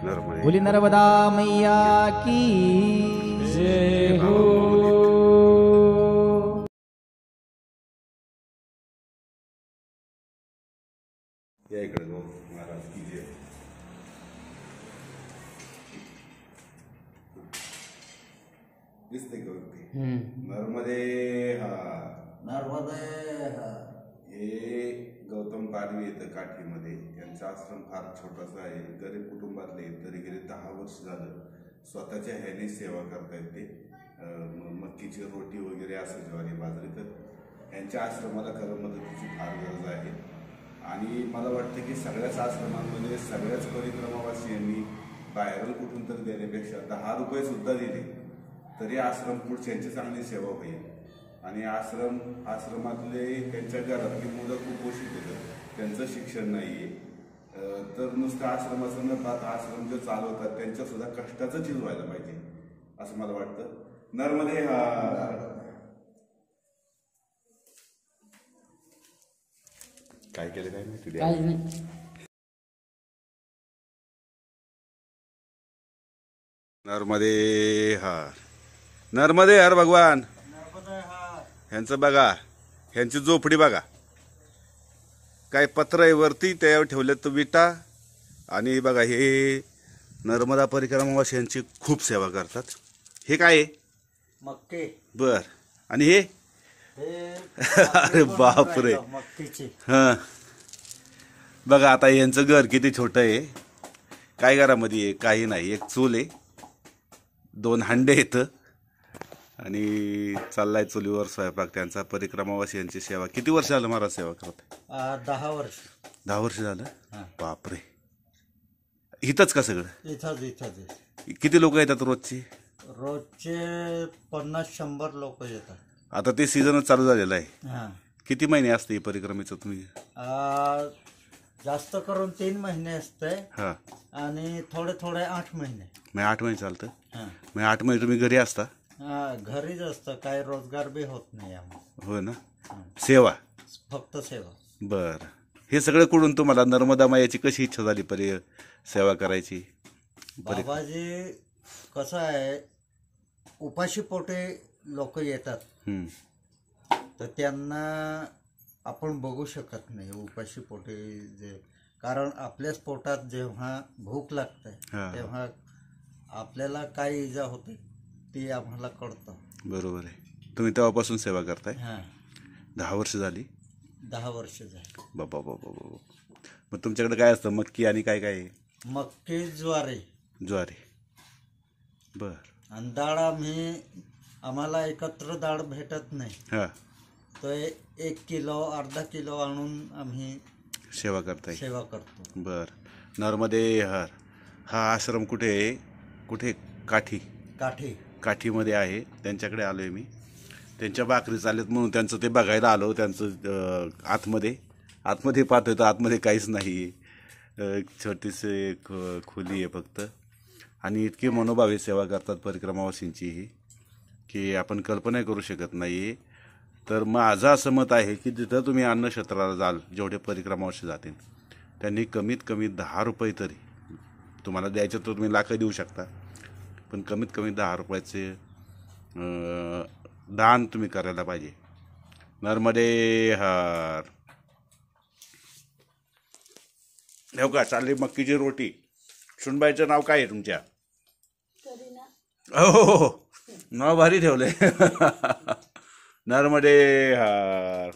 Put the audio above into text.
बोली नर्मदा मैया की जय हो। या इकडे जाऊ महाराज की जय। दिसते का वरती नर्मदे हा नर्मदे हा। हे गौतम पाडवी येतं काठीमध्ये। यांचा आश्रम फार छोटासा आहे, गरीब कुटुंबातले, तरी गेले 10 वर्ष झालं स्वतःच्या ह्याने सेवा करतायत ते। मक्कीची रोटी वगैरे असं ज्वारी बाजरी, तर यांच्या आश्रमाला खरं मदतीची फार गरज आहे। आणि मला वाटतं की सगळ्याच आश्रमांमध्ये सगळ्याच परिक्रमावासियांनी बाहेरून कुठून तरी देण्यापेक्षा 10 रुपये सुद्धा दिले तरी आश्रम पुढच्यांची चांगली सेवा होईल। आणि आश्रमातले त्यांच्या घरातली मुलं कुपोषित येतात, त्यांचं शिक्षण नाहीये, तर नुसतं आश्रमाचं न पाहता आश्रम जे चालवतात त्यांच्या सुद्धा कष्टाचं चीज व्हायला पाहिजे असं मला वाटतं। नर्मदे हा। काय केलं काय माहिती। नर्मदे हर, नर्मदे हर भगवान। ह्यांचं बघा, ह्यांची झोपडी बघा, काय पत्र आहे वरती, त्यावर ठेवले तर विटा। आणि बघा हे नर्मदा परिक्रमावासी यांची खूप सेवा करतात। हे काय आहे? मक्के। बर, आणि हे अरे बापरे, हा बघा। आता यांचं घर किती छोटं आहे, काय घरामध्ये आहे काही नाही, एक चूल आहे, 2 हांडे येतं आणि चाललाय चुलीवर स्वयंपाक त्यांचा। परिक्रमावासी यांची सेवा किती वर्ष झालं महाराज सेवा करत? 10 वर्ष। 10 वर्ष झालं, बापरे। इथंच का सगळं? इथंच। किती लोक येतात रोजची? रोजचे 50-100 लोक येतात। आता ते सीझनच चालू झालेलं आहे। किती महिने असते ही परिक्रमेचं तुम्ही? जास्त करून 3 महिने असते आणि थोडे 8 महिने। मग 8 महिने चालतं? मग 8 महिने तुम्ही घरी असता? घरीच असतं, काही रोजगार बी होत नाही आम्हाला। हो ना, सेवा, फक्त सेवा। बर, हे सगळं कुठून तुम्हाला नर्मदा मायाची कशी इच्छा झाली सेवा करायची? बाबाजी कसं आहे, उपाशी पोटे लोक येतात, तर त्यांना आपण बघू शकत नाही उपाशी पोटे जे, कारण आपल्याच पोटात जेव्हा भूक लागते तेव्हा आपल्याला काय इजा होते ती आम्हाला कळतं। बरोबर आहे। तुम्ही तेव्हापासून सेवा करताय? 10 वर्ष झाली? 10 वर्ष झाली। बाबा बाबा बाबा। मग तुमच्याकडे काय असतं, मक्की आणि काय काय आहे? मक्की, ज्वारी। बर। आणि डाळ आम्हाला एकत्र डाळ भेटत नाही, तर 1 किलो अर्धा किलो आणून आम्ही सेवा करतो। बर। नर्मदे हर हा आश्रम कुठे आहे? कुठे? काठीमध्ये आहे। त्यांच्याकडे आलोय मी, त्यांच्या भाकरी चालत म्हणून त्यांचं ते बघायला आलो। त्यांचं आतमध्ये पाहतोय तर आतमध्ये काहीच नाही, छोटीशी खोली आहे फक्त। आणि इतकी मनोभावे सेवा करतात परिक्रमावासींची ही की आपण कल्पना करू शकत नाही। तर माझं असं मत आहे की जिथं तुम्ही अन्नक्षेत्राला जाल, जेवढे परिक्रमावासी जातील त्यांनी कमीत कमी 10 रुपये तरी तुम्हाला द्यायचं, तर तुम्ही लाख देऊ शकता, पण कमीत कमी 10 रुपयाचे दान तुम्ही करायला पाहिजे। नर्मदे हर। हो का, चालली मक्कीची रोटी। सुनबाईचं नाव काय आहे तुमच्या? हो, नाव भारी ठेवलंय। नर्मदे हर।